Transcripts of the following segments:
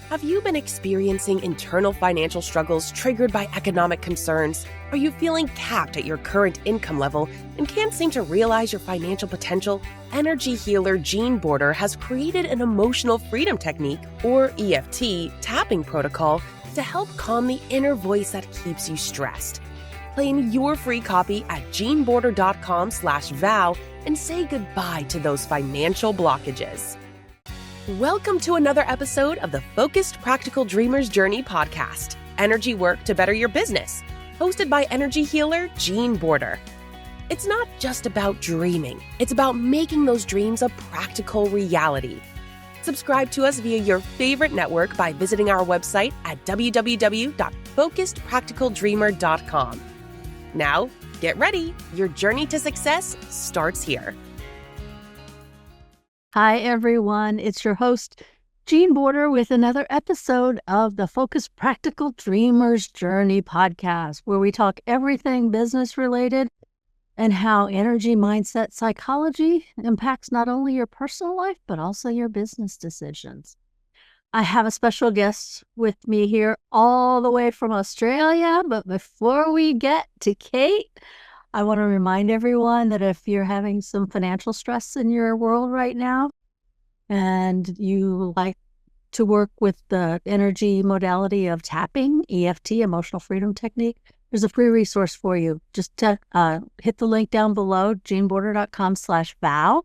Have you been experiencing internal financial struggles triggered by economic concerns? Are you feeling capped at your current income level and can't seem to realize your financial potential? Energy healer Jean Border has created an emotional freedom technique, or EFT, tapping protocol to help calm the inner voice that keeps you stressed. Claim your free copy at jeanborder.com/vow and say goodbye to those financial blockages. Welcome to another episode of the Focused Practical Dreamer's Journey podcast, Energy Work to Better Your Business, hosted by energy healer Jean Border. It's not just about dreaming, it's about making those dreams a practical reality. Subscribe to us via your favorite network by visiting our website at www.focusedpracticaldreamer.com. Now, get ready. Your journey to success starts here. Hi, everyone. It's your host, Jean Border, with another episode of the Focused Practical Dreamer's Journey podcast, where we talk everything business related and how energy, mindset, psychology impacts not only your personal life, but also your business decisions. I have a special guest with me here all the way from Australia. But before we get to Kate, I want to remind everyone that if you're having some financial stress in your world right now and you like to work with the energy modality of tapping, EFT, emotional freedom technique, there's a free resource for you. Just hit the link down below, jeanborder.com/vow.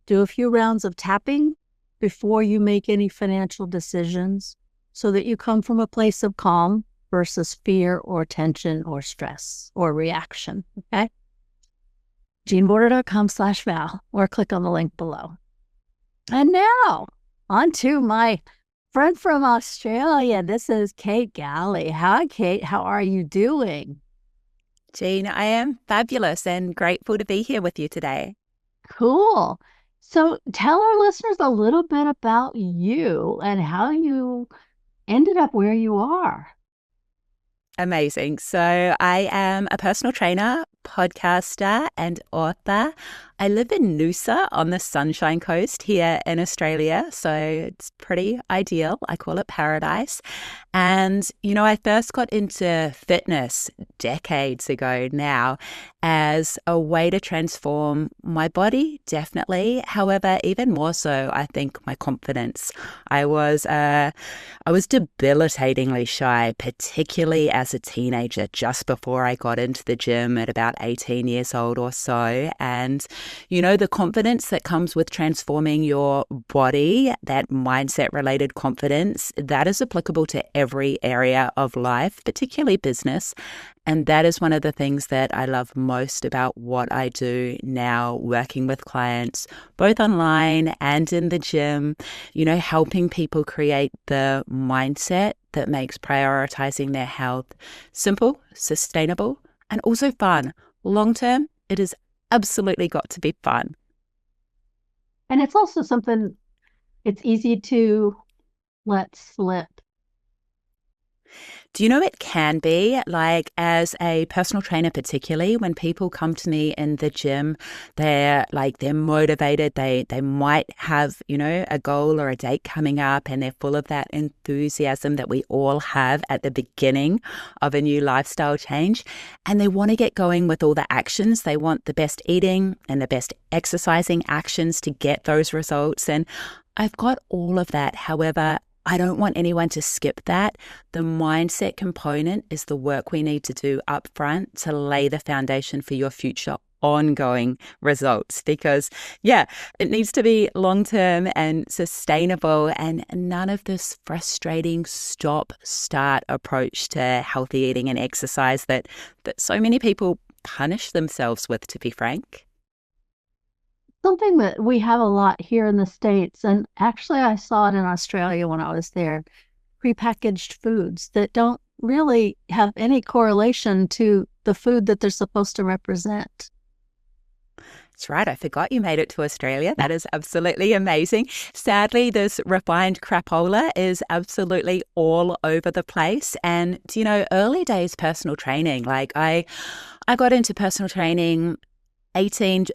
Do a few rounds of tapping before you make any financial decisions so that you come from a place of calm versus fear or tension or stress or reaction, okay? jeanborder.com/vow or click on the link below. And now, on to my friend from Australia. This is Kate Galli. Hi, Kate. How are you doing? Jean, I am fabulous and grateful to be here with you today. Cool. So tell our listeners a little bit about you and how you ended up where you are. Amazing. So I am a personal trainer, podcaster, and author. I live in Noosa on the Sunshine Coast here in Australia, so it's pretty ideal. I call it paradise. And, I first got into fitness decades ago now as a way to transform my body, definitely. However, even more so, I think my confidence. I was debilitatingly shy, particularly as a teenager, just before I got into the gym at about 18 years old or so. And the confidence that comes with transforming your body, that mindset-related confidence, that is applicable to every area of life, particularly business. And that is one of the things that I love most about what I do now, working with clients, both online and in the gym, helping people create the mindset that makes prioritizing their health simple, sustainable, and also fun. Long-term, it has absolutely got to be fun. And it's also something it's easy to let slip. Do you know it can be, like, as a personal trainer, particularly when people come to me in the gym, they're motivated. They might have, a goal or a date coming up, and they're full of that enthusiasm that we all have at the beginning of a new lifestyle change. And they want to get going with all the actions. They want the best eating and the best exercising actions to get those results. And I've got all of that. However, I don't want anyone to skip that. The mindset component is the work we need to do up front to lay the foundation for your future ongoing results, because it needs to be long-term and sustainable, and none of this frustrating stop-start approach to healthy eating and exercise that so many people punish themselves with, to be frank. Something that we have a lot here in the States, and actually I saw it in Australia when I was there, prepackaged foods that don't really have any correlation to the food that they're supposed to represent. That's right. I forgot you made it to Australia. That is absolutely amazing. Sadly, this refined crapola is absolutely all over the place. And, early days personal training, I got into personal training a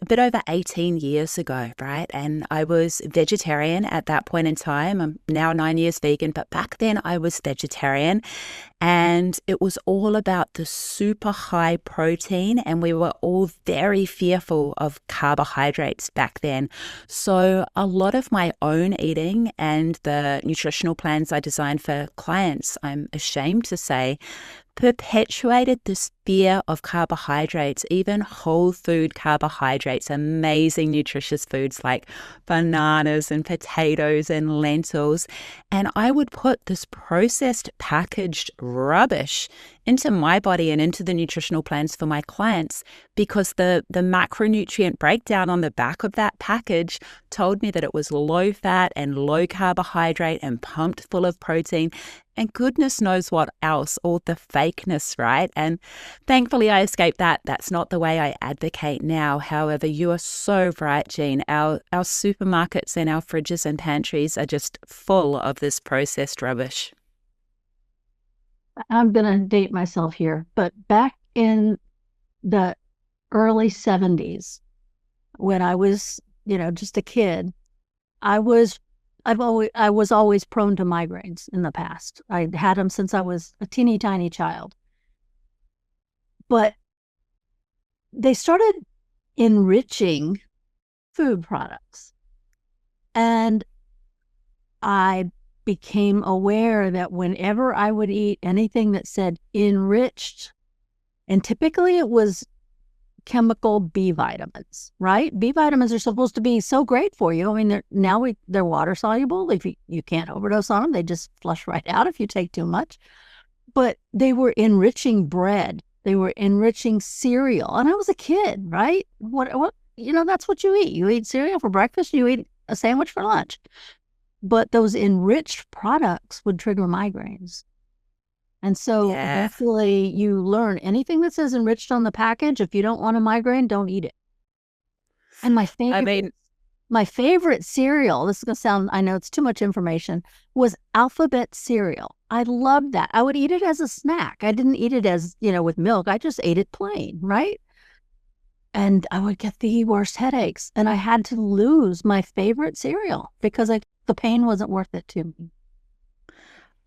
bit over 18 years ago, right? And I was vegetarian at that point in time. I'm now 9 years vegan, but back then I was vegetarian and it was all about the super high protein. And we were all very fearful of carbohydrates back then. So a lot of my own eating and the nutritional plans I designed for clients, I'm ashamed to say, perpetuated this fear of carbohydrates, even whole food carbohydrates, amazing nutritious foods like bananas and potatoes and lentils. And I would put this processed packaged rubbish into my body and into the nutritional plans for my clients because the macronutrient breakdown on the back of that package told me that it was low fat and low carbohydrate and pumped full of protein. And goodness knows what else, all the fakeness, right? And thankfully I escaped that. That's not the way I advocate now. However, you are so right, Jean. Our supermarkets and our fridges and pantries are just full of this processed rubbish. I'm going to date myself here, but back in the early 70s, when I was, just a kid, I was always prone to migraines in the past. I had them since I was a teeny tiny child. But they started enriching food products. And I became aware that whenever I would eat anything that said enriched, and typically it was chemical B vitamins, right? B vitamins are supposed to be so great for you. I mean, they're water soluble. If you can't overdose on them, they just flush right out if you take too much. But they were enriching bread. They were enriching cereal. And I was a kid, right? What, that's what you eat. You eat cereal for breakfast, you eat a sandwich for lunch. But those enriched products would trigger migraines. And so eventually you learn anything that says enriched on the package, if you don't want a migraine, don't eat it. And my favorite cereal, this is going to sound, I know it's too much information, was alphabet cereal. I loved that. I would eat it as a snack. I didn't eat it as, with milk. I just ate it plain, right? And I would get the worst headaches. And I had to lose my favorite cereal because the pain wasn't worth it to me.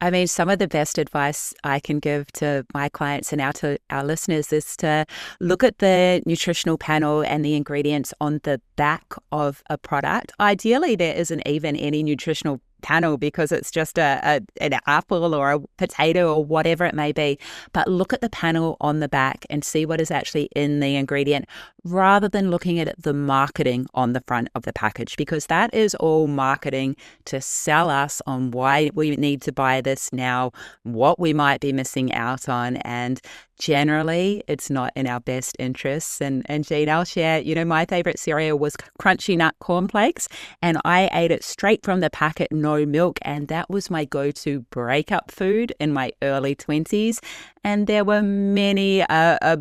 I mean, some of the best advice I can give to my clients and to our listeners is to look at the nutritional panel and the ingredients on the back of a product. Ideally, there isn't even any nutritional panel because it's just an apple or a potato or whatever it may be. But look at the panel on the back and see what is actually in the ingredient rather than looking at the marketing on the front of the package, because that is all marketing to sell us on why we need to buy this now, what we might be missing out on. And generally, it's not in our best interests. And Jean, I'll share, my favorite cereal was Crunchy Nut Cornflakes, and I ate it straight from the packet, no milk. And that was my go-to breakup food in my early 20s. And there were many a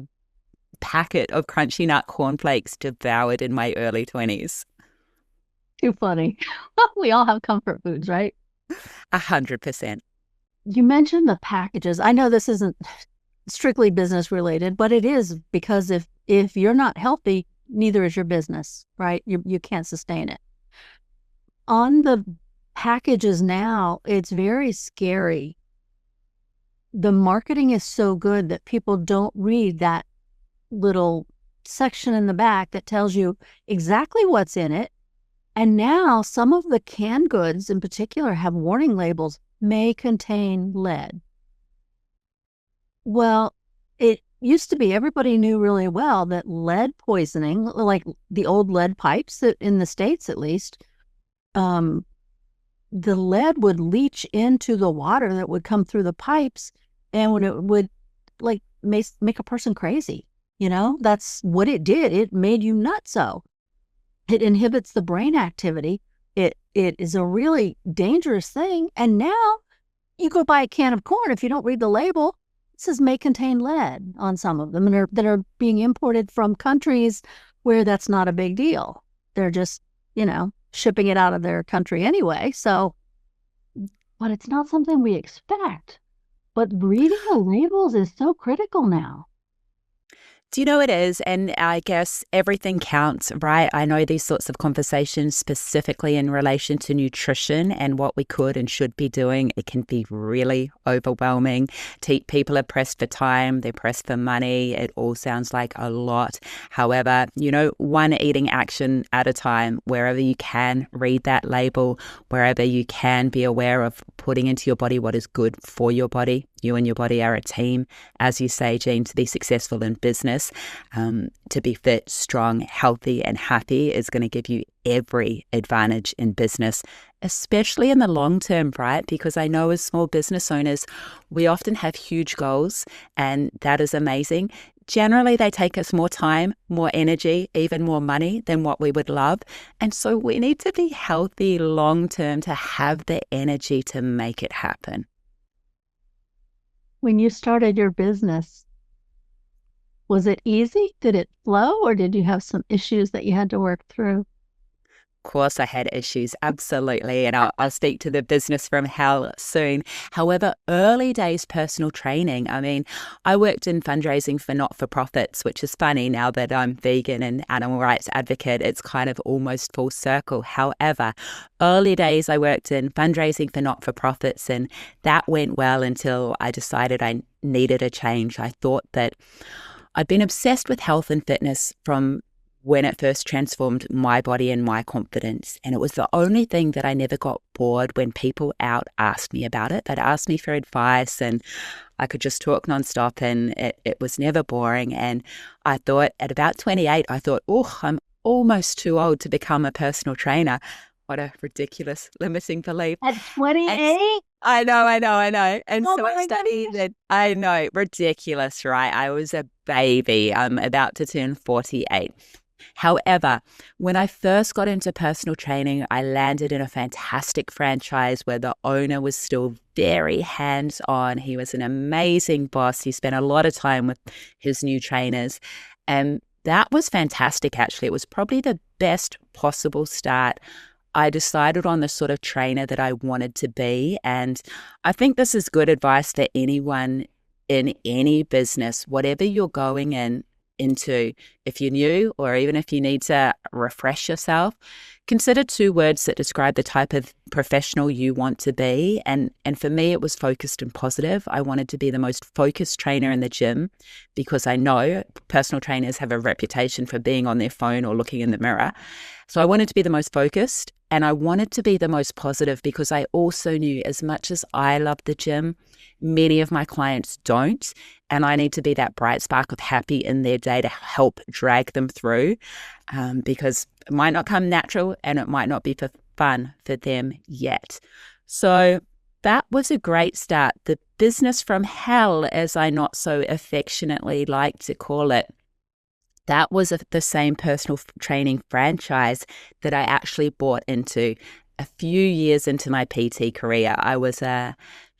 packet of Crunchy Nut Cornflakes devoured in my early 20s. Too funny. We all have comfort foods, right? 100%. You mentioned the packages. I know this isn't strictly business related, but it is, because if you're not healthy, neither is your business, right? You can't sustain it. On the packages now, it's very scary. The marketing is so good that people don't read that little section in the back that tells you exactly what's in it. And now some of the canned goods in particular have warning labels, may contain lead. Well, it used to be everybody knew really well that lead poisoning, like the old lead pipes that in the States at least, the lead would leach into the water that would come through the pipes, and when it would make a person crazy. That's what it did. It made you nutso. It inhibits the brain activity. It is a really dangerous thing. And now you go buy a can of corn. If you don't read the label, it says may contain lead on some of them that are being imported from countries where that's not a big deal. They're just, shipping it out of their country anyway. So, but it's not something we expect. But reading the labels is so critical now. Do you know it is? And I guess everything counts, right? I know these sorts of conversations specifically in relation to nutrition and what we could and should be doing. It can be really overwhelming. People are pressed for time, they're pressed for money. It all sounds like a lot. However, one eating action at a time, wherever you can read that label, wherever you can be aware of putting into your body what is good for your body. You and your body are a team, as you say, Jean, to be successful in business, to be fit, strong, healthy, and happy is going to give you every advantage in business, especially in the long term, right? Because I know as small business owners, we often have huge goals, and that is amazing. Generally, they take us more time, more energy, even more money than what we would love. And so we need to be healthy long term to have the energy to make it happen. When you started your business, was it easy? Did it flow, or did you have some issues that you had to work through? Of course, I had issues, absolutely. And I'll speak to the business from hell soon. However, early days personal training, I worked in fundraising for not-for-profits, which is funny now that I'm vegan and animal rights advocate. It's kind of almost full circle. However, early days I worked in fundraising for not-for-profits, and that went well until I decided I needed a change. I thought that I'd been obsessed with health and fitness from when it first transformed my body and my confidence. And it was the only thing that I never got bored when people asked me about it. They'd ask me for advice and I could just talk nonstop, and it was never boring. And I thought at about 28, I'm almost too old to become a personal trainer. What a ridiculous limiting belief. At 28? I know. And so I studied gosh. it. I know, ridiculous, right? I was a baby. I'm about to turn 48. However, when I first got into personal training, I landed in a fantastic franchise where the owner was still very hands-on. He was an amazing boss. He spent a lot of time with his new trainers. And that was fantastic, actually. It was probably the best possible start. I decided on the sort of trainer that I wanted to be. And I think this is good advice for anyone in any business, whatever you're going into, if you're new or even if you need to refresh yourself, consider 2 words that describe the type of professional you want to be. And for me, it was focused and positive. I wanted to be the most focused trainer in the gym because I know personal trainers have a reputation for being on their phone or looking in the mirror. So I wanted to be the most focused, and I wanted to be the most positive because I also knew as much as I love the gym, many of my clients don't. And I need to be that bright spark of happy in their day to help drag them through because it might not come natural and it might not be for fun for them yet. So that was a great start. The business from hell, as I not so affectionately like to call it, that was the same personal training franchise that I actually bought into a few years into my PT career. I was a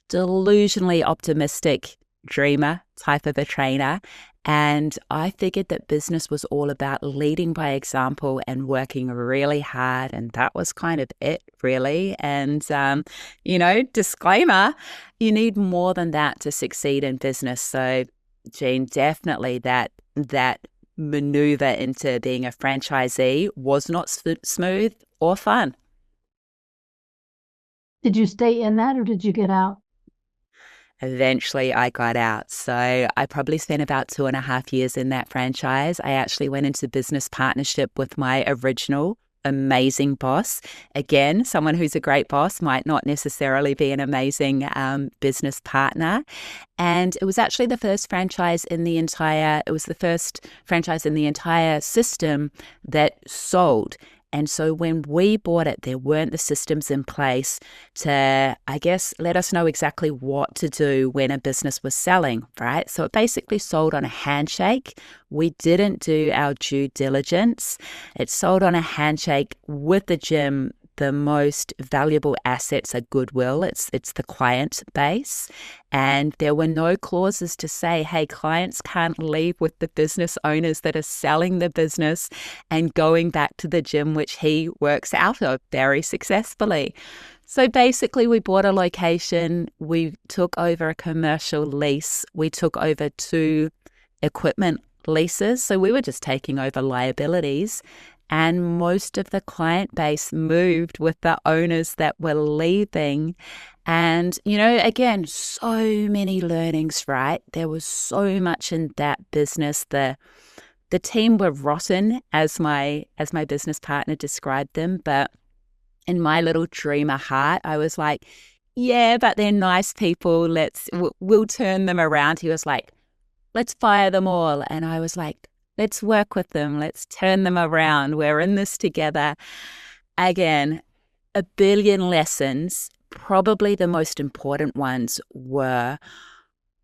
delusionally optimistic dreamer type of a trainer, and I figured that business was all about leading by example and working really hard, and that was kind of it, really. And, disclaimer, you need more than that to succeed in business. So, Jean, definitely that maneuver into being a franchisee was not smooth or fun. Did you stay in that or did you get out? Eventually, I got out. So I probably spent about 2.5 years in that franchise. I actually went into business partnership with my original amazing boss. Again, someone who's a great boss might not necessarily be an amazing business partner. And it was actually the first franchise in the entire system that sold. And so when we bought it, there weren't the systems in place to, I guess, let us know exactly what to do when a business was selling, right? So it basically sold on a handshake. We didn't do our due diligence. It sold on a handshake with the gym. The most valuable assets are goodwill. It's the client base. And there were no clauses to say, hey, clients can't leave with the business owners that are selling the business and going back to the gym, which he works out of very successfully. So basically, we bought a location. We took over a commercial lease. We took over 2 equipment leases. So we were just taking over liabilities. And most of the client base moved with the owners that were leaving. And, again, so many learnings, right? There was so much in that business. The team were rotten, as my business partner described them. But in my little dreamer heart, I was like, yeah, but they're nice people. We'll turn them around. He was like, let's fire them all. And I was like, let's work with them. Let's turn them around. We're in this together. Again, a billion lessons. Probably the most important ones were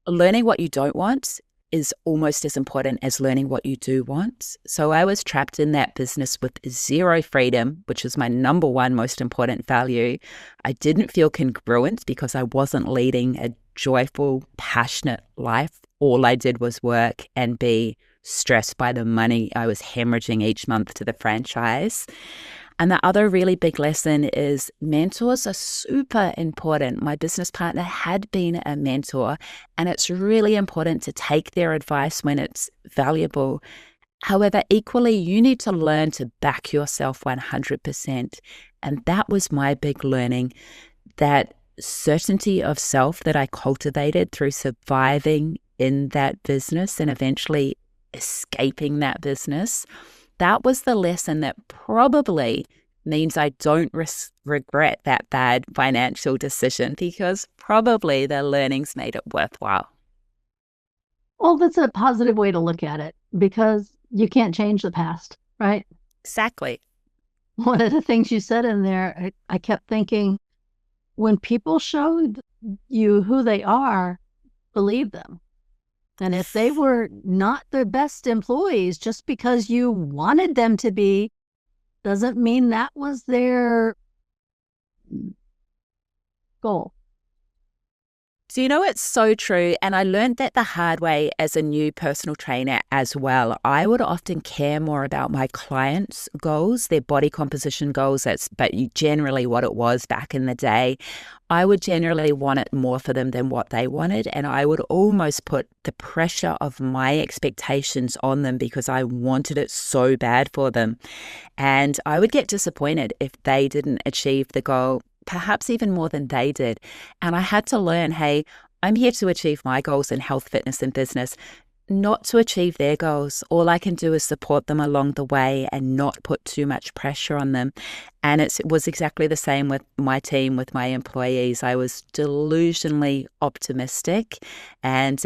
learning what you don't want is almost as important as learning what you do want. So I was trapped in that business with zero freedom, which is my number one most important value. I didn't feel congruent because I wasn't leading a joyful, passionate life. All I did was work and be stressed by the money I was hemorrhaging each month to the franchise. And the other really big lesson is mentors are super important. My business partner had been a mentor, and it's really important to take their advice when it's valuable. However, equally, you need to learn to back yourself 100%. And that was my big learning, that certainty of self that I cultivated through surviving in that business and eventually escaping that business. That was the lesson that probably means I don't regret that bad financial decision, because probably the learnings made it worthwhile. Well, that's a positive way to look at it, because you can't change the past, right? Exactly. One of the things you said in there, I kept thinking, when people show you who they are, believe them. And if they were not the best employees, just because you wanted them to be, doesn't mean that was their goal. So, it's so true. And I learned that the hard way as a new personal trainer as well. I would often care more about my clients' goals, their body composition goals. But generally what it was back in the day. I would generally want it more for them than what they wanted. And I would almost put the pressure of my expectations on them because I wanted it so bad for them. And I would get disappointed if they didn't achieve the goal, perhaps even more than they did. And I had to learn, hey, I'm here to achieve my goals in health, fitness, and business, not to achieve their goals. All I can do is support them along the way and not put too much pressure on them. And it was exactly the same with my team, with my employees. I was delusionally optimistic. And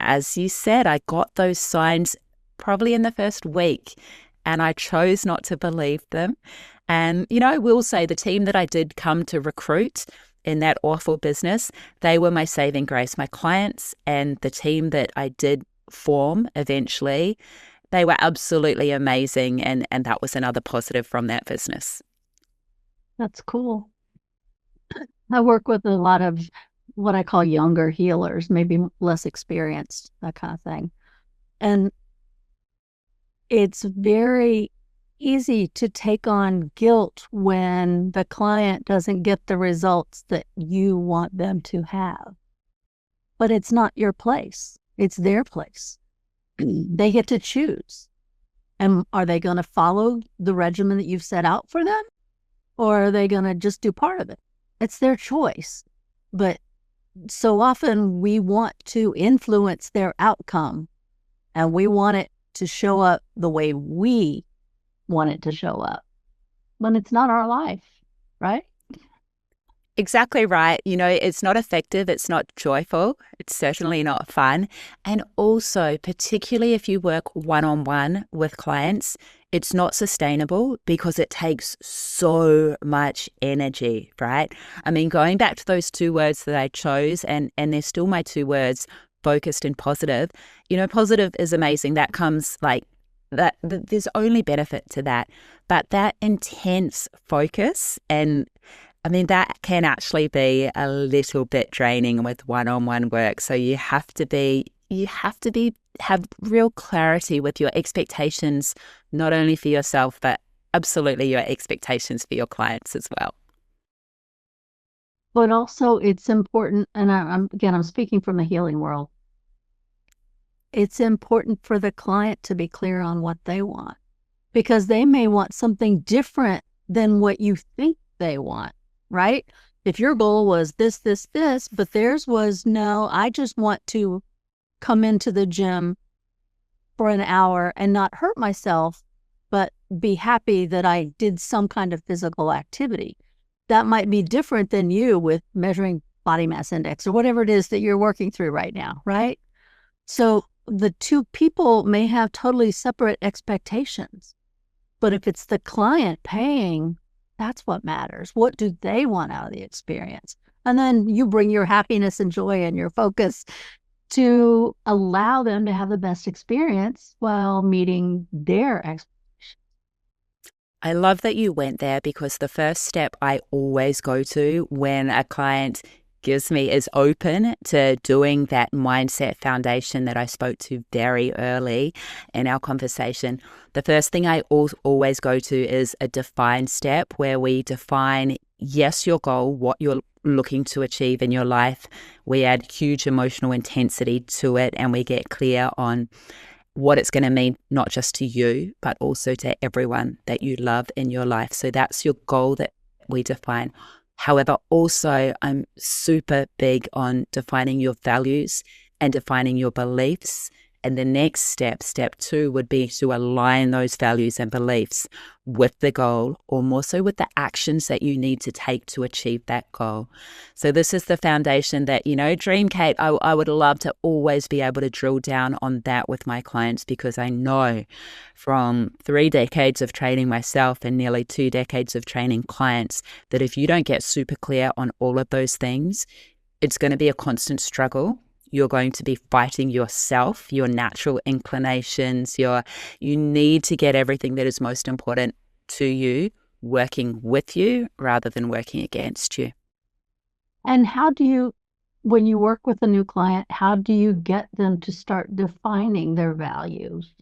as you said, I got those signs probably in the first week, and I chose not to believe them. And, I will say the team that I did come to recruit in that awful business, they were my saving grace. My clients and the team that I did form eventually, they were absolutely amazing. And that was another positive from that business. That's cool. I work with a lot of what I call younger healers, maybe less experienced, that kind of thing. And it's very easy to take on guilt when the client doesn't get the results that you want them to have. But it's not your place. It's their place. They get to choose. And are they going to follow the regimen that you've set out for them? Or are they going to just do part of it? It's their choice. But so often we want to influence their outcome, and we want it to show up the way we want it to show up, but it's not our life, right? Exactly right. It's not effective. It's not joyful. It's certainly not fun. And also, particularly if you work one-on-one with clients, it's not sustainable because it takes so much energy, right? I mean, going back to those two words that I chose, and they're still my two words, focused and positive. Positive is amazing. That comes there's only benefit to that. But that intense focus, and I mean, that can actually be a little bit draining with one-on-one work. So you have to have real clarity with your expectations, not only for yourself, but absolutely your expectations for your clients as well. But also it's important, and I'm speaking from the healing world. it's important for the client to be clear on what they want, because they may want something different than what you think they want, right? If your goal was this, but theirs was, no, I just want to come into the gym for an hour and not hurt myself, but be happy that I did some kind of physical activity. That might be different than you with measuring body mass index or whatever it is that you're working through right now, right? So the two people may have totally separate expectations. But if it's the client paying, that's what matters. What do they want out of the experience? And then you bring your happiness and joy and your focus to allow them to have the best experience while meeting their expectations. I love that you went there, because the first step I always go to when a client gives me is open to doing that mindset foundation that I spoke to very early in our conversation. The first thing I always go to is a defined step where we define, yes, your goal, what you're looking to achieve in your life. We add huge emotional intensity to it, and we get clear on what it's going to mean, not just to you, but also to everyone that you love in your life. So that's your goal that we define. However, also, I'm super big on defining your values and defining your beliefs. And the next step, step 2, would be to align those values and beliefs with the goal, or more so with the actions that you need to take to achieve that goal. So this is the foundation that, Dream Kate, I would love to always be able to drill down on that with my clients, because I know from 3 decades of training myself and nearly 2 decades of training clients that if you don't get super clear on all of those things, it's going to be a constant struggle. You're going to be fighting yourself, your natural inclinations, you need to get everything that is most important to you working with you rather than working against you. And how do you, when you work with a new client, how do you get them to start defining their values?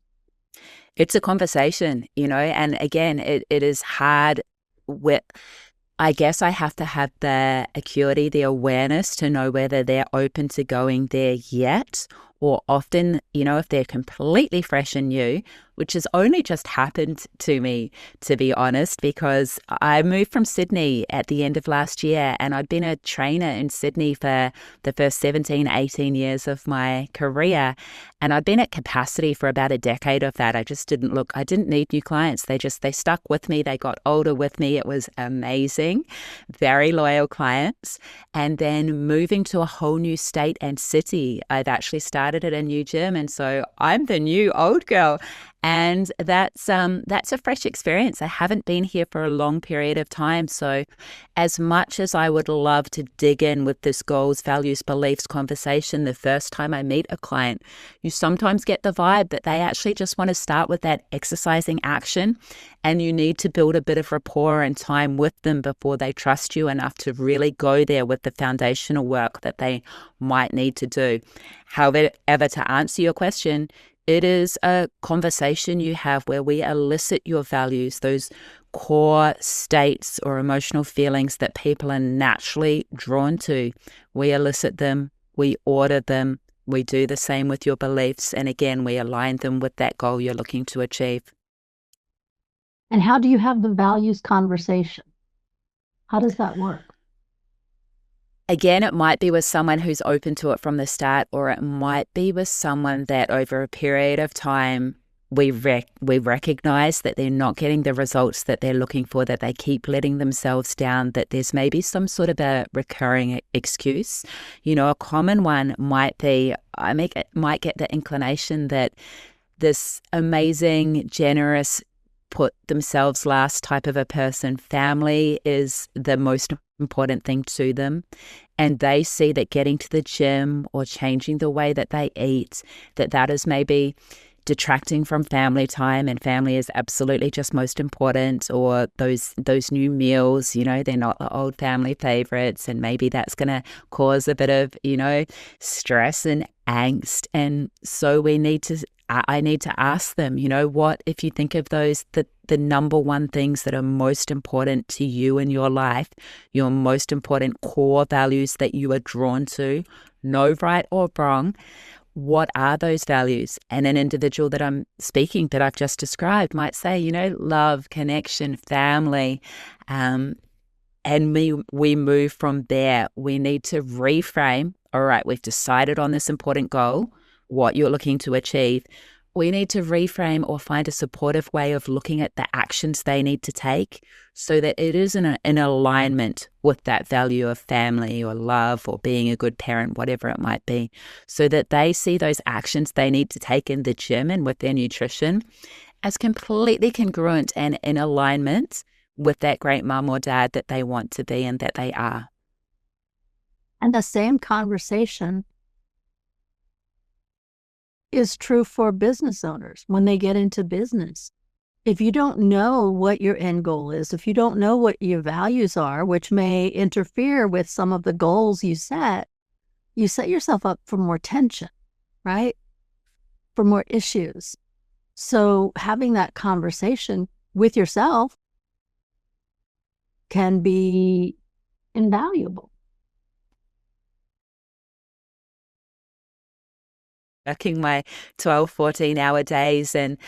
It's a conversation, and again, it is hard with, I guess I have to have the acuity, the awareness to know whether they're open to going there yet, or often, if they're completely fresh and new, which has only just happened to me, to be honest, because I moved from Sydney at the end of last year, and I'd been a trainer in Sydney for the first 17, 18 years of my career. And I'd been at capacity for about a decade of that. I just I didn't need new clients. They stuck with me. They got older with me. It was amazing. Very loyal clients. And then moving to a whole new state and city, I've actually started at a new gym. And so I'm the new old girl. And that's a fresh experience. I haven't been here for a long period of time. So as much as I would love to dig in with this goals, values, beliefs conversation the first time I meet a client, you sometimes get the vibe that they actually just want to start with that exercising action, and you need to build a bit of rapport and time with them before they trust you enough to really go there with the foundational work that they might need to do. However, to answer your question, it is a conversation you have where we elicit your values, those core states or emotional feelings that people are naturally drawn to. We elicit them, we order them, we do the same with your beliefs, and again, we align them with that goal you're looking to achieve. And how do you have the values conversation? How does that work? Again, it might be with someone who's open to it from the start, or it might be with someone that over a period of time, we recognize that they're not getting the results that they're looking for, that they keep letting themselves down, that there's maybe some sort of a recurring excuse. A common one might be, might get the inclination that this amazing, generous, put themselves last type of a person, family is the most important thing to them, and they see that getting to the gym or changing the way that they eat, that is maybe detracting from family time, and family is absolutely just most important, or those new meals, they're not the old family favorites, and maybe that's going to cause a bit of, stress and angst. And so I need to ask them, what, if you think of those, the number one things that are most important to you in your life, your most important core values that you are drawn to, no right or wrong, what are those values? And an individual that I'm speaking that I've just described might say, love, connection, family. And we move from there. We need to reframe. All right, we've decided on this important goal, what you're looking to achieve. We need to reframe or find a supportive way of looking at the actions they need to take so that it is in alignment with that value of family or love or being a good parent, whatever it might be, so that they see those actions they need to take in the gym and with their nutrition as completely congruent and in alignment with that great mom or dad that they want to be and that they are. And the same conversation is true for business owners when they get into business. If you don't know what your end goal is, if you don't know what your values are, which may interfere with some of the goals you set yourself up for more tension, right? For more issues. So having that conversation with yourself can be invaluable. Working my 12, 14-hour days, and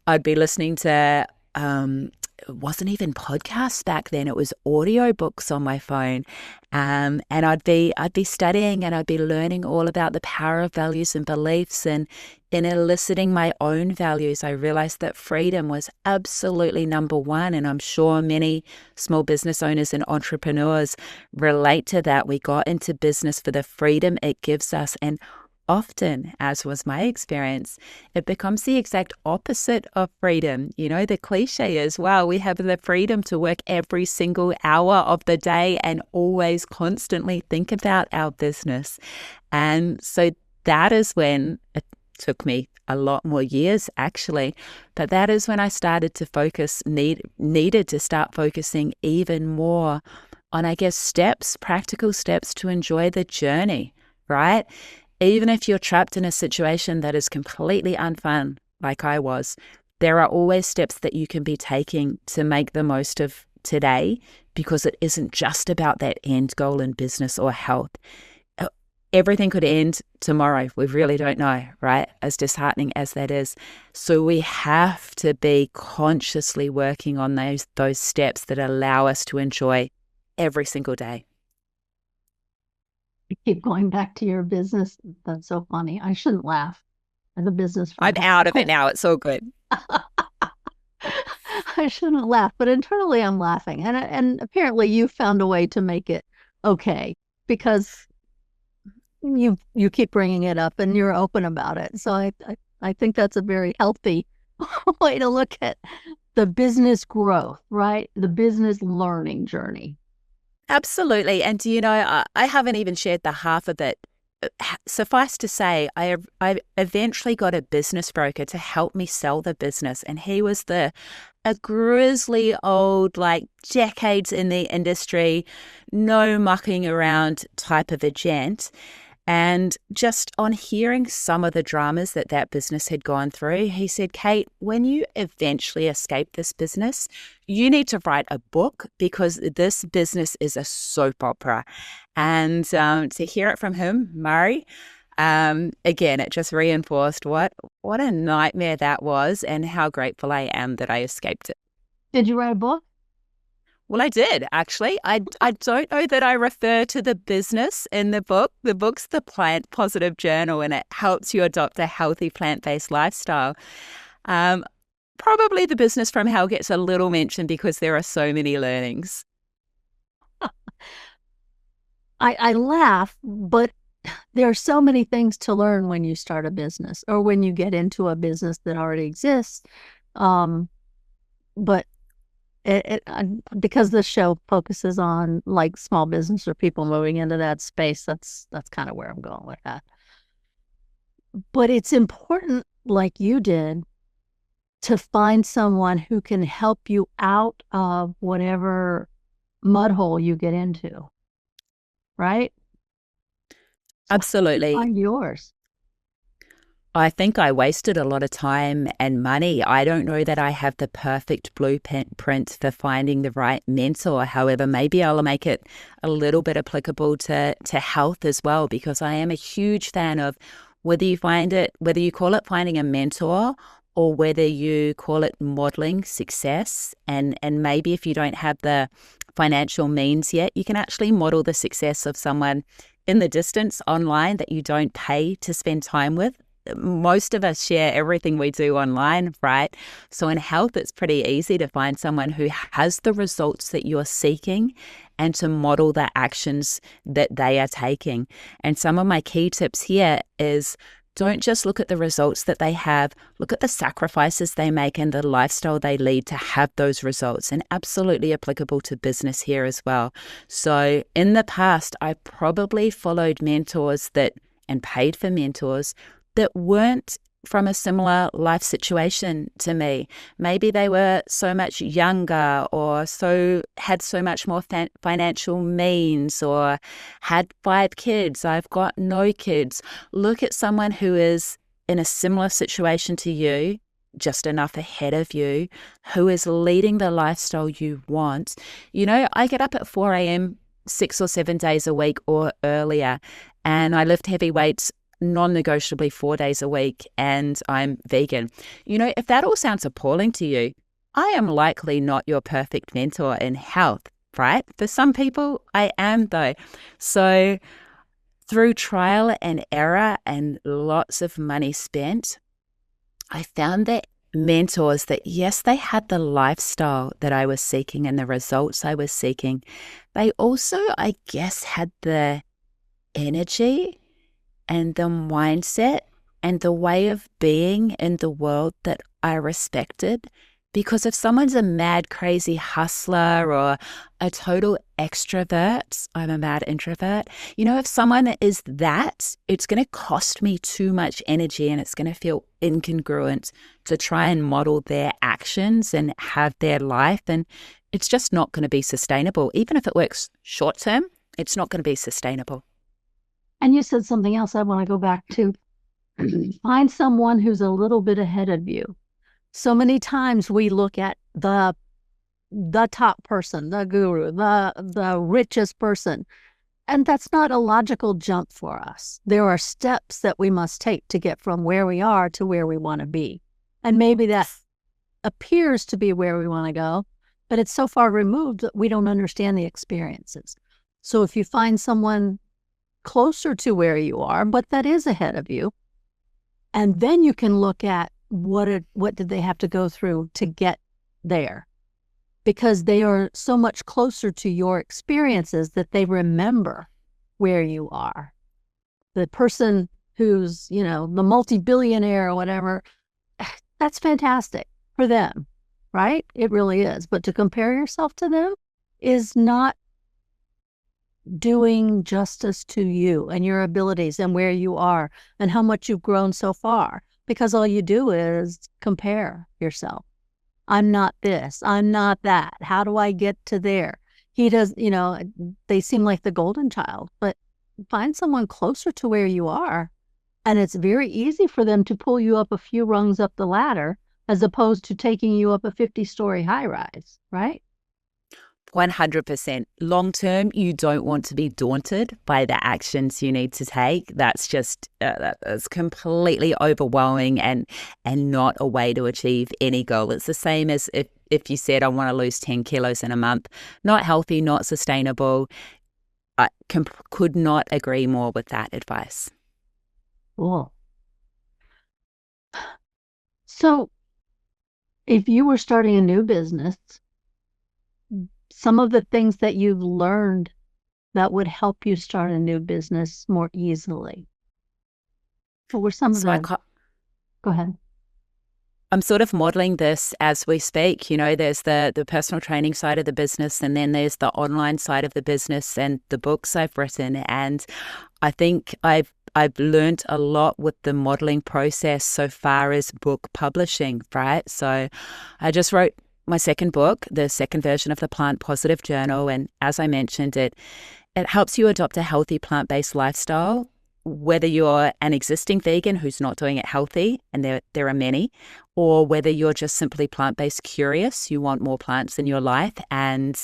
I'd be listening to, it wasn't even podcasts back then, it was audio books on my phone. And I'd be studying and I'd be learning all about the power of values and beliefs. And in eliciting my own values, I realized that freedom was absolutely number one. And I'm sure many small business owners and entrepreneurs relate to that. We got into business for the freedom it gives us. And often, as was my experience, it becomes the exact opposite of freedom. The cliche is, wow, we have the freedom to work every single hour of the day and always constantly think about our business. And so that is when it took me a lot more years, actually, but that is when I started to focus, needed to start focusing even more on, I guess, practical steps to enjoy the journey, right? Even if you're trapped in a situation that is completely unfun, like I was, there are always steps that you can be taking to make the most of today, because it isn't just about that end goal in business or health. Everything could end tomorrow. We really don't know, right? As disheartening as that is. So we have to be consciously working on those steps that allow us to enjoy every single day. You keep going back to your business. That's so funny. I shouldn't laugh at the business. I'm out of it now. It's all good. I shouldn't laugh, but internally I'm laughing. And apparently you found a way to make it okay, because you keep bringing it up and you're open about it. So I think that's a very healthy way to look at the business growth, right? The business learning journey. Absolutely. And I haven't even shared the half of it. Suffice to say, I eventually got a business broker to help me sell the business. And he was a grizzly old, decades in the industry, no mucking around type of a gent. And just on hearing some of the dramas that business had gone through, he said, Kate, when you eventually escape this business, you need to write a book, because this business is a soap opera. And to hear it from him, Murray, again, it just reinforced what a nightmare that was and how grateful I am that I escaped it. Did you write a book? Well, I did, actually. I don't know that I refer to the business in the book. The book's the Plant Positive Journal, and it helps you adopt a healthy plant-based lifestyle. Probably the business from hell gets a little mention because there are so many learnings. I laugh, but there are so many things to learn when you start a business or when you get into a business that already exists. But because this show focuses on small business or people moving into that space, that's kind of where I'm going with that. But it's important, like you did, to find someone who can help you out of whatever mud hole you get into, right? Absolutely. Find yours. I think I wasted a lot of time and money. I don't know that I have the perfect blueprint for finding the right mentor. However, maybe I'll make it a little bit applicable to health as well, because I am a huge fan of whether you call it finding a mentor or whether you call it modeling success. And maybe if you don't have the financial means yet, you can actually model the success of someone in the distance online that you don't pay to spend time with. Most of us share everything we do online, right? So in health, it's pretty easy to find someone who has the results that you're seeking and to model the actions that they are taking. And some of my key tips here is don't just look at the results that they have, look at the sacrifices they make and the lifestyle they lead to have those results, and absolutely applicable to business here as well. So in the past, I probably followed mentors and paid for mentors that weren't from a similar life situation to me. Maybe they were so much younger or had so much more financial means or had 5 kids. I've got no kids. Look at someone who is in a similar situation to you, just enough ahead of you, who is leading the lifestyle you want. I get up at 4 a.m. 6 or 7 days a week or earlier, and I lift heavy weights non-negotiably 4 days a week, and I'm vegan. If that all sounds appalling to you, I am likely not your perfect mentor in health, right? For some people, I am though. So through trial and error and lots of money spent, I found that mentors that, yes, they had the lifestyle that I was seeking and the results I was seeking. They also, I guess, had the energy and the mindset and the way of being in the world that I respected. Because if someone's a mad, crazy hustler or a total extrovert, I'm a mad introvert. If someone is that, it's going to cost me too much energy and it's going to feel incongruent to try and model their actions and have their life. And it's just not going to be sustainable. Even if it works short term, it's not going to be sustainable. And you said something else I want to go back to. Find someone who's a little bit ahead of you. So many times we look at the top person, the guru, the richest person, and that's not a logical jump for us. There are steps that we must take to get from where we are to where we want to be. And maybe that appears to be where we want to go, but it's so far removed that we don't understand the experiences. So if you find someone closer to where you are, but that is ahead of you, and then you can look at what did they have to go through to get there, because they are so much closer to your experiences that they remember where you are. The person who's, the multi-billionaire or whatever, that's fantastic for them, right? It really is. But to compare yourself to them is not doing justice to you and your abilities and where you are and how much you've grown so far, because all you do is compare yourself. I'm not this, I'm not that. How do I get to there? He does, they seem like the golden child, but find someone closer to where you are. And it's very easy for them to pull you up a few rungs up the ladder as opposed to taking you up a 50-story high rise, right? 100%. Long term, you don't want to be daunted by the actions you need to take. That's just that's completely overwhelming and not a way to achieve any goal. It's the same as if you said, I want to lose 10 kilos in a month. Not healthy, not sustainable. I could not agree more with that advice. Cool. So if you were starting a new business, some of the things that you've learned that would help you start a new business more easily. What were some of them? Go ahead. I'm sort of modeling this as we speak. There's the personal training side of the business, and then there's the online side of the business and the books I've written. And I think I've learned a lot with the modeling process so far as book publishing, right? So I just wrote my second book, the second version of the Plant Positive Journal. And as I mentioned, it helps you adopt a healthy plant-based lifestyle, whether you're an existing vegan who's not doing it healthy, and there are many, or whether you're just simply plant-based curious, you want more plants in your life, and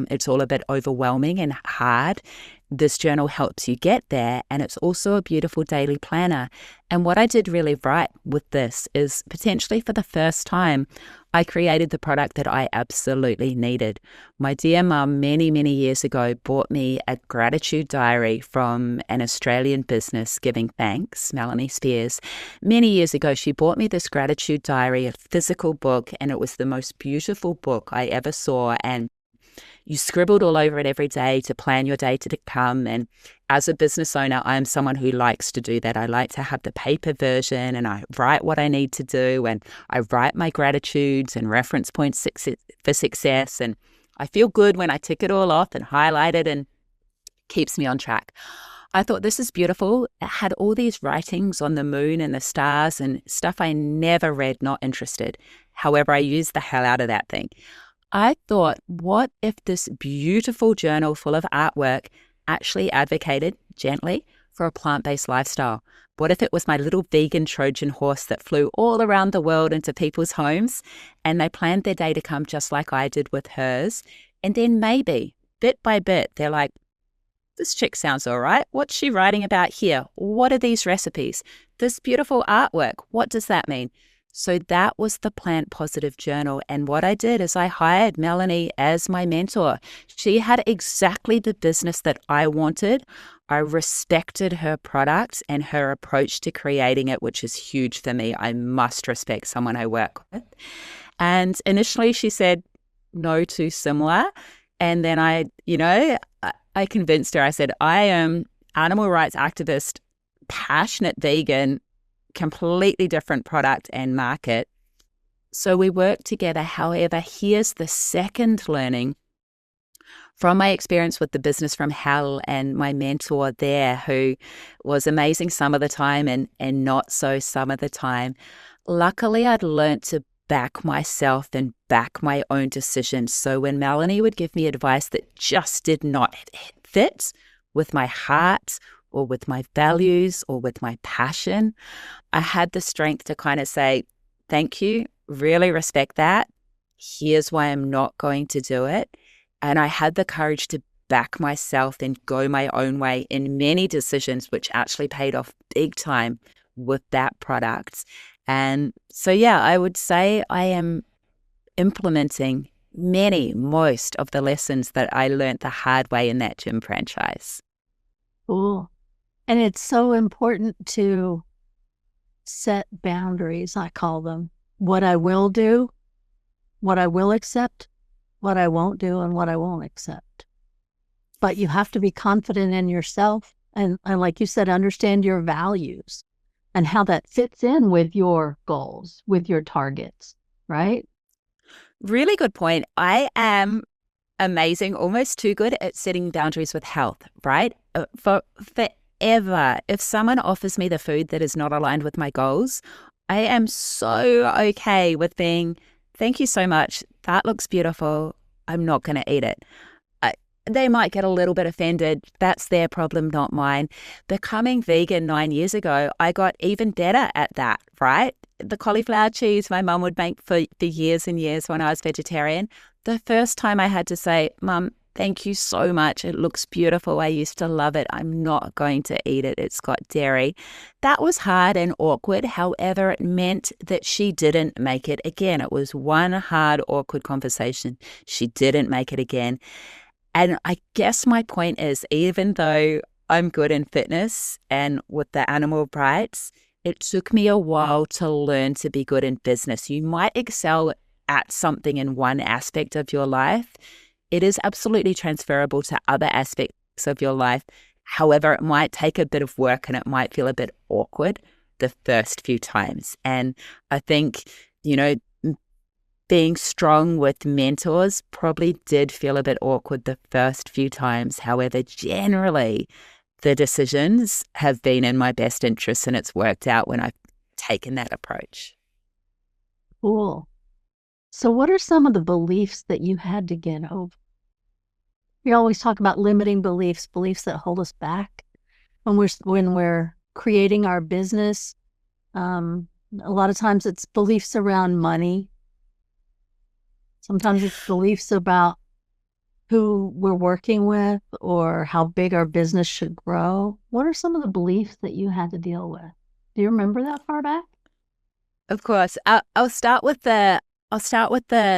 it's all a bit overwhelming and hard. this journal helps you get there, and it's also a beautiful daily planner. And what I did really right with this is potentially for the first time, I created the product that I absolutely needed. My dear mum, many, many years ago, bought me a gratitude diary from an Australian business, Giving Thanks, Melanie Spears. Many years ago, she bought me this gratitude diary, a physical book, and it was the most beautiful book I ever saw. And you scribbled all over it every day to plan your day to come. And as a business owner, I am someone who likes to do that. I like to have the paper version, and I write what I need to do, and I write my gratitudes and reference points for success. And I feel good when I tick it all off and highlight it, and keeps me on track. I thought, this is beautiful. It had all these writings on the moon and the stars and stuff I never read, not interested. However, I used the hell out of that thing. I thought, what if this beautiful journal full of artwork actually advocated gently for a plant-based lifestyle? What if it was my little vegan Trojan horse that flew all around the world into people's homes, and they planned their day to come just like I did with hers? And then maybe, bit by bit, they're like, this chick sounds all right. What's she writing about here? What are these recipes? This beautiful artwork, what does that mean? So that was the Plant Positive Journal. And what I did is I hired Melanie as my mentor. She had exactly the business that I wanted. I respected her product and her approach to creating it, which is huge for me. I must respect someone I work with. And initially she said, no, too similar. And then I convinced her. I said, I am animal rights activist, passionate vegan, completely different product and market. So we work together. However, here's the second learning from my experience with the business from hell and my mentor there, who was amazing some of the time and not so some of the time. Luckily, I'd learned to back myself and back my own decisions. So when Melanie would give me advice that just did not fit with my heart or with my values or with my passion, I had the strength to kind of say, thank you, really respect that. Here's why I'm not going to do it. And I had the courage to back myself and go my own way in many decisions, which actually paid off big time with that product. And so, yeah, I would say I am implementing most of the lessons that I learned the hard way in that gym franchise. Cool. And it's so important to set boundaries, I call them. What I will do, what I will accept, what I won't do, and what I won't accept. But you have to be confident in yourself and like you said, understand your values and how that fits in with your goals, with your targets, right? Really good point. I am amazing, almost too good at setting boundaries with health, right? Forever, if someone offers me the food that is not aligned with my goals, I am so okay with being, thank you so much. That looks beautiful. I'm not going to eat it. They might get a little bit offended. That's their problem, not mine. Becoming vegan 9 years ago, I got even better at that, right? The cauliflower cheese my mum would make for years and years when I was vegetarian. The first time I had to say, Mum, thank you so much. It looks beautiful. I used to love it. I'm not going to eat it. It's got dairy. That was hard and awkward. However, it meant that she didn't make it again. It was one hard, awkward conversation. She didn't make it again. And I guess my point is, even though I'm good in fitness and with the animal rights, it took me a while to learn to be good in business. You might excel at something in one aspect of your life. It is absolutely transferable to other aspects of your life. However, it might take a bit of work and it might feel a bit awkward the first few times. And I think, being strong with mentors probably did feel a bit awkward the first few times. However, generally, the decisions have been in my best interest and it's worked out when I've taken that approach. Cool. So what are some of the beliefs that you had to get over? We always talk about limiting beliefs that hold us back when we're creating our business. A lot of times it's beliefs around money. Sometimes it's beliefs about who we're working with or how big our business should grow, what are some of the beliefs that you had to deal with? Do you remember that far back? Of course. I'll start with the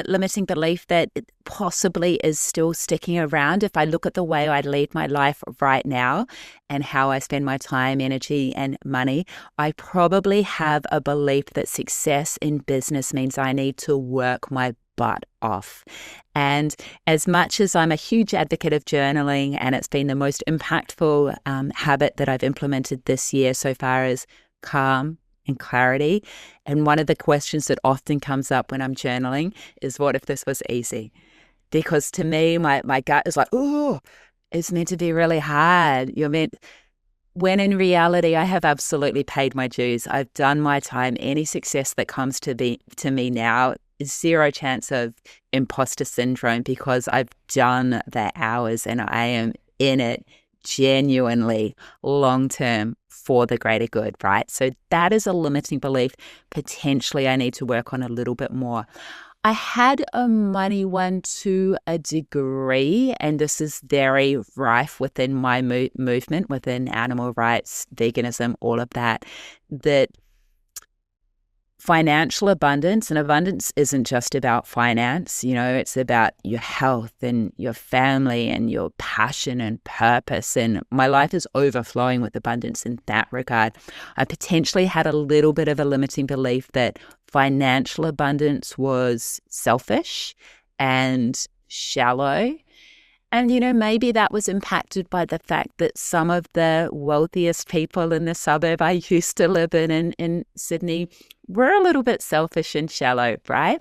limiting belief that it possibly is still sticking around. If I look at the way I lead my life right now and how I spend my time, energy, and money, I probably have a belief that success in business means I need to work my butt off. And as much as I'm a huge advocate of journaling, and it's been the most impactful habit that I've implemented this year so far, is calm and clarity. And one of the questions that often comes up when I'm journaling is, what if this was easy? Because to me, my gut is like, oh, it's meant to be really hard. You're meant, when in reality, I have absolutely paid my dues. I've done my time. Any success that comes to me now is zero chance of imposter syndrome, because I've done the hours and I am in it genuinely long term for the greater good, right? So that is a limiting belief. Potentially I need to work on a little bit more. I had a money one to a degree, and this is very rife within my movement, within animal rights, veganism, all of that, that financial abundance, and abundance isn't just about finance, it's about your health and your family and your passion and purpose. And my life is overflowing with abundance in that regard. I potentially had a little bit of a limiting belief that financial abundance was selfish and shallow. And, maybe that was impacted by the fact that some of the wealthiest people in the suburb I used to live in Sydney were a little bit selfish and shallow, right?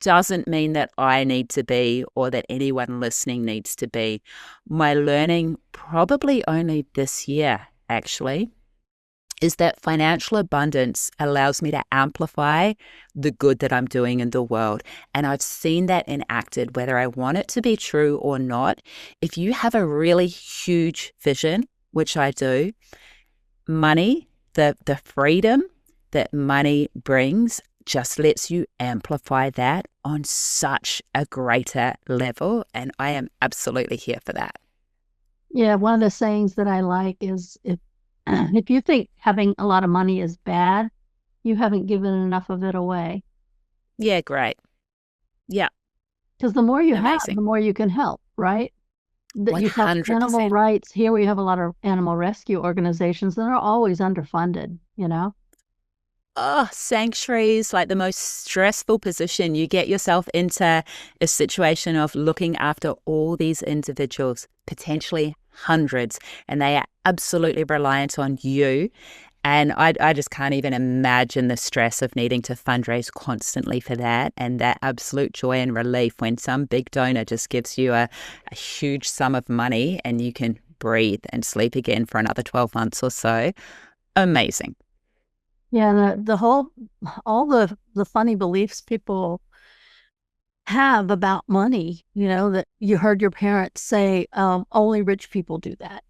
Doesn't mean that I need to be, or that anyone listening needs to be. My learning, probably only this year, actually, is that financial abundance allows me to amplify the good that I'm doing in the world. And I've seen that enacted, whether I want it to be true or not. If you have a really huge vision, which I do, money, the freedom that money brings just lets you amplify that on such a greater level. And I am absolutely here for that. Yeah, one of the sayings that I like is, if you think having a lot of money is bad, you haven't given enough of it away. Yeah, great. Yeah. Because the more you have, Amazing. the more you can help, right? You have 100%. animal rights. Here we have a lot of animal rescue organizations that are always underfunded, Oh, sanctuaries, like the most stressful position. You get yourself into a situation of looking after all these individuals, potentially hundreds, and they are absolutely reliant on you. And I just can't even imagine the stress of needing to fundraise constantly for that, and that absolute joy and relief when some big donor just gives you a huge sum of money and you can breathe and sleep again for another 12 months or so. Amazing. Yeah, all the funny beliefs people have about money, that you heard your parents say, only rich people do that,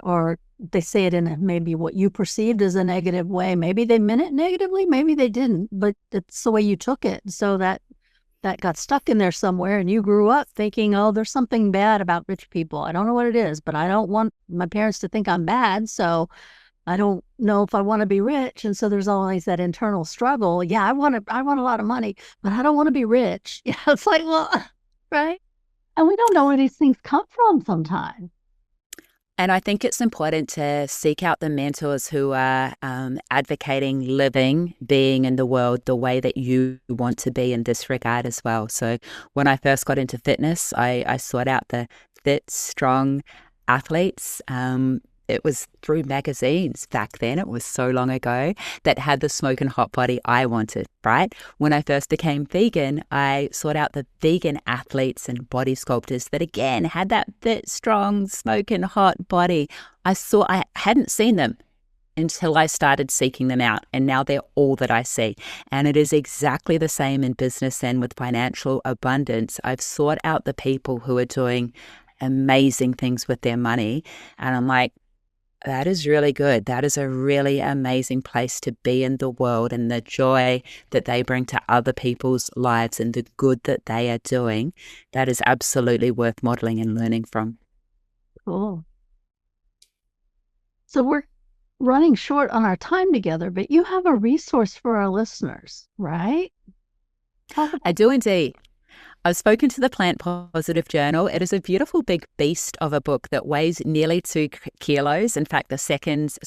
or they say it in maybe what you perceived as a negative way. Maybe they meant it negatively, maybe they didn't, but it's the way you took it. So that got stuck in there somewhere, and you grew up thinking, oh, there's something bad about rich people. I don't know what it is, but I don't want my parents to think I'm bad, so I don't know if I want to be rich. And so there's always that internal struggle. Yeah, I want a lot of money, but I don't want to be rich. Yeah, it's like, well, right? And we don't know where these things come from sometimes. And I think it's important to seek out the mentors who are advocating living, being in the world the way that you want to be in this regard as well. So when I first got into fitness, I sought out the fit, strong athletes. It was through magazines back then, it was so long ago, that had the smoking hot body I wanted, right? When I first became vegan, I sought out the vegan athletes and body sculptors that, again, had that fit, strong, smoking hot body. I hadn't seen them until I started seeking them out, and now they're all that I see. And it is exactly the same in business and with financial abundance. I've sought out the people who are doing amazing things with their money, and I'm like, That is really good. That is a really amazing place to be in the world, and the joy that they bring to other people's lives and the good that they are doing. That is absolutely worth modeling and learning from. Cool. So we're running short on our time together, but you have a resource for our listeners, right? I do indeed. I've spoken to the Plant Positive Journal. It is a beautiful big beast of a book that weighs nearly 2 kilos. In fact,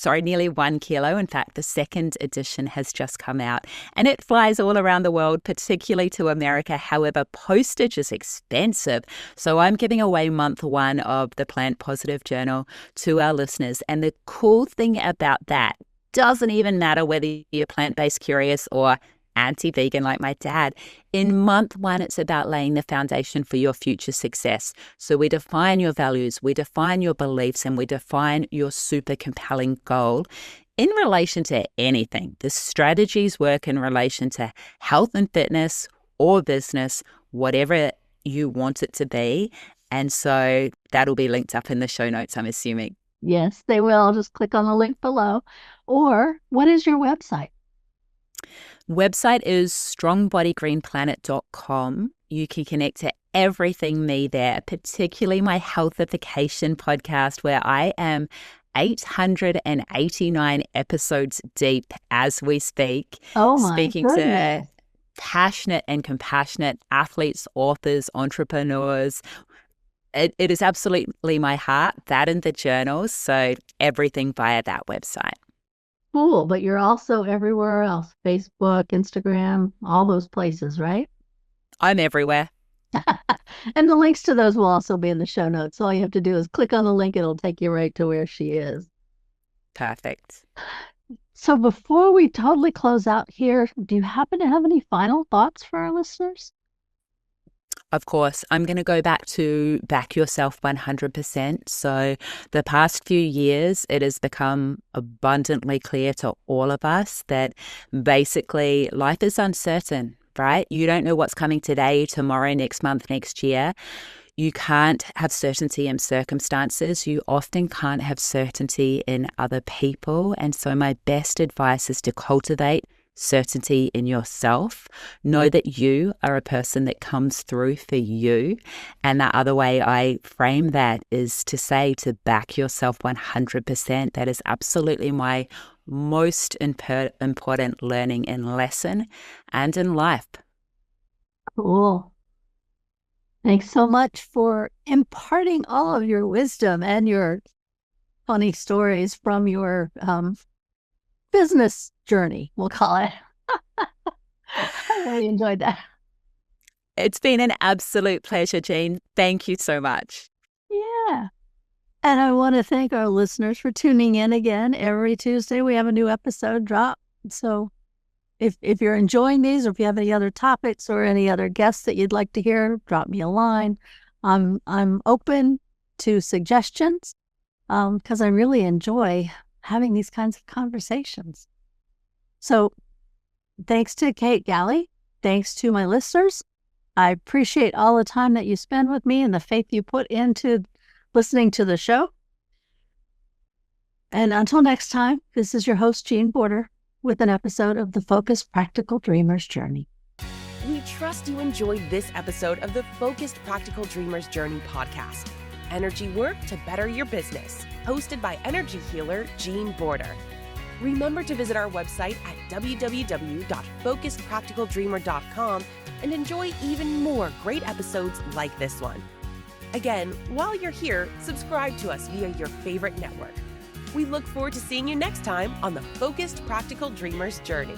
nearly 1 kilo. In fact, the second edition has just come out, and it flies all around the world, particularly to America. However, postage is expensive. So I'm giving away month 1 of the Plant Positive Journal to our listeners. And the cool thing about that doesn't even matter whether you're plant-based curious or anti-vegan like my dad. In month 1, it's about laying the foundation for your future success. So we define your values, we define your beliefs, and we define your super compelling goal in relation to anything. The strategies work in relation to health and fitness or business, whatever you want it to be. And so that'll be linked up in the show notes, I'm assuming. Yes, they will. Just click on the link below. Or what is your website? Website is strongbodygreenplanet.com. You can connect to everything me there, particularly my healthification podcast, where I am 889 episodes deep as we speak. Oh my speaking goodness. to passionate and compassionate athletes, authors, entrepreneurs. It is absolutely my heart, that and the journals. So everything via that website. Cool, but you're also everywhere else, Facebook, Instagram, all those places, right? I'm everywhere. And the links to those will also be in the show notes. All you have to do is click on the link. It'll take you right to where she is. Perfect. So before we totally close out here, do you happen to have any final thoughts for our listeners? Of course, I'm going to go back to back yourself 100%. So the past few years, it has become abundantly clear to all of us that basically life is uncertain, right? You don't know what's coming today, tomorrow, next month, next year. You can't have certainty in circumstances. You often can't have certainty in other people. And so my best advice is to cultivate certainty in yourself. Know that you are a person that comes through for you. And the other way I frame that is to say to back yourself 100%. That is absolutely my most important learning and lesson and in life. Cool. Thanks so much for imparting all of your wisdom and your funny stories from your business journey, we'll call it. I really enjoyed that. It's been an absolute pleasure, Jean. Thank you so much. Yeah. And I want to thank our listeners for tuning in again. Every Tuesday, we have a new episode drop. So if you're enjoying these, or if you have any other topics or any other guests that you'd like to hear, drop me a line. I'm open to suggestions because I really enjoy having these kinds of conversations. So thanks to Kate Galli. Thanks to my listeners. I appreciate all the time that you spend with me and the faith you put into listening to the show. And until next time, this is your host, Jean Border, with an episode of the Focused Practical Dreamer's Journey. We trust you enjoyed this episode of the Focused Practical Dreamer's Journey podcast. Energy work to better your business. Hosted by energy healer Jean Border. Remember to visit our website at www.focusedpracticaldreamer.com and enjoy even more great episodes like this one. Again, while you're here, subscribe to us via your favorite network. We look forward to seeing you next time on the Focused Practical Dreamer's Journey.